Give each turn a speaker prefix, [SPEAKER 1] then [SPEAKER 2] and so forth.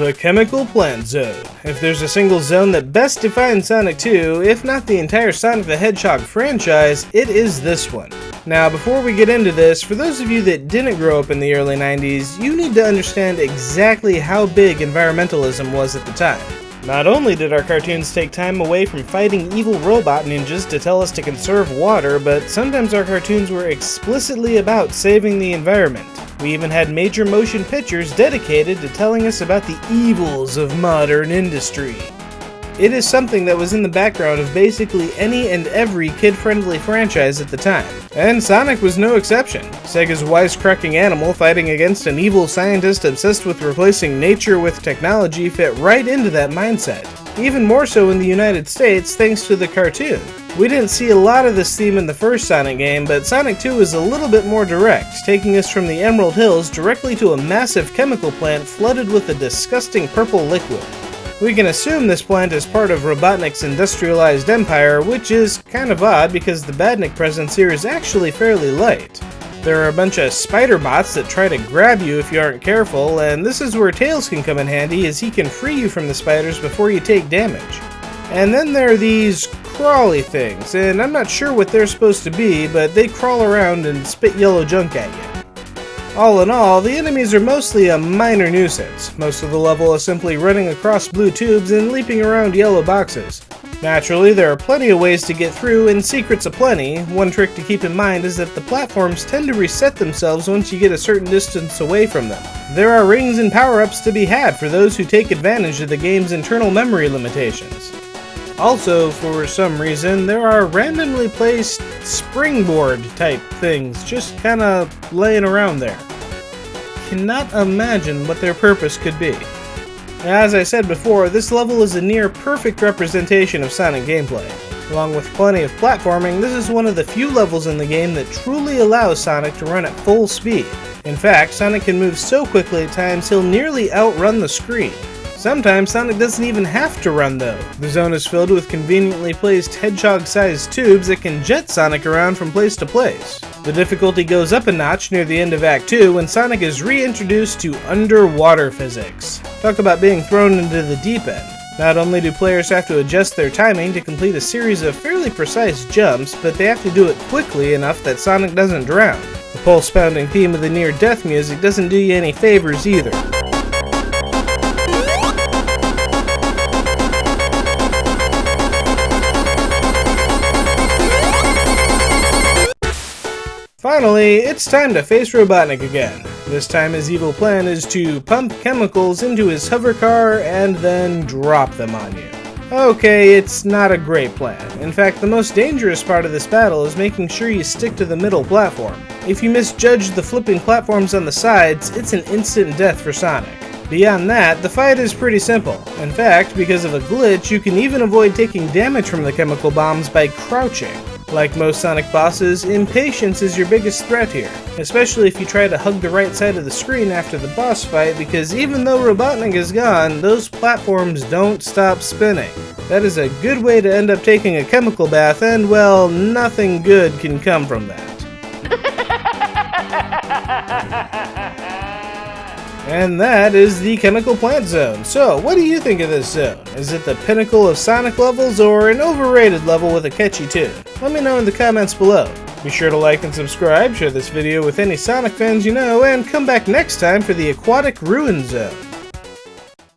[SPEAKER 1] The Chemical Plant Zone. If there's a single zone that best defines Sonic 2, if not the entire Sonic the Hedgehog franchise, it is this one. Now, before we get into this, for those of you that didn't grow up in the early 90s, you need to understand exactly how big environmentalism was at the time. Not only did our cartoons take time away from fighting evil robot ninjas to tell us to conserve water, but sometimes our cartoons were explicitly about saving the environment. We even had major motion pictures dedicated to telling us about the evils of modern industry. It is something that was in the background of basically any and every kid-friendly franchise at the time. And Sonic was no exception. Sega's wisecracking animal fighting against an evil scientist obsessed with replacing nature with technology fit right into that mindset. Even more so in the United States thanks to the cartoon. We didn't see a lot of this theme in the first Sonic game, but Sonic 2 is a little bit more direct, taking us from the Emerald Hills directly to a massive chemical plant flooded with a disgusting purple liquid. We can assume this plant is part of Robotnik's industrialized empire, which is kind of odd because the Badnik presence here is actually fairly light. There are a bunch of spider bots that try to grab you if you aren't careful, and this is where Tails can come in handy as he can free you from the spiders before you take damage. And then there are these crawly things, and I'm not sure what they're supposed to be, but they crawl around and spit yellow junk at you. All in all, the enemies are mostly a minor nuisance. Most of the level is simply running across blue tubes and leaping around yellow boxes. Naturally, there are plenty of ways to get through and secrets aplenty. One trick to keep in mind is that the platforms tend to reset themselves once you get a certain distance away from them. There are rings and power-ups to be had for those who take advantage of the game's internal memory limitations. Also, for some reason, there are randomly placed springboard-type things just kinda laying around there. Cannot imagine what their purpose could be. As I said before, this level is a near-perfect representation of Sonic gameplay. Along with plenty of platforming, this is one of the few levels in the game that truly allows Sonic to run at full speed. In fact, Sonic can move so quickly at times he'll nearly outrun the screen. Sometimes Sonic doesn't even have to run though. The zone is filled with conveniently placed hedgehog-sized tubes that can jet Sonic around from place to place. The difficulty goes up a notch near the end of Act 2 when Sonic is reintroduced to underwater physics. Talk about being thrown into the deep end. Not only do players have to adjust their timing to complete a series of fairly precise jumps, but they have to do it quickly enough that Sonic doesn't drown. The pulse-pounding theme of the near-death music doesn't do you any favors either. Finally, it's time to face Robotnik again. This time his evil plan is to pump chemicals into his hover car and then drop them on you. Okay, it's not a great plan. In fact, the most dangerous part of this battle is making sure you stick to the middle platform. If you misjudge the flipping platforms on the sides, it's an instant death for Sonic. Beyond that, the fight is pretty simple. In fact, because of a glitch, you can even avoid taking damage from the chemical bombs by crouching. Like most Sonic bosses, impatience is your biggest threat here, especially if you try to hug the right side of the screen after the boss fight, because even though Robotnik is gone, those platforms don't stop spinning. That is a good way to end up taking a chemical bath, and well, nothing good can come from that. And that is the Chemical Plant Zone. So, what do you think of this zone? Is it the pinnacle of Sonic levels or an overrated level with a catchy tune? Let me know in the comments below. Be sure to like and subscribe, share this video with any Sonic fans you know, and come back next time for the Aquatic Ruin Zone.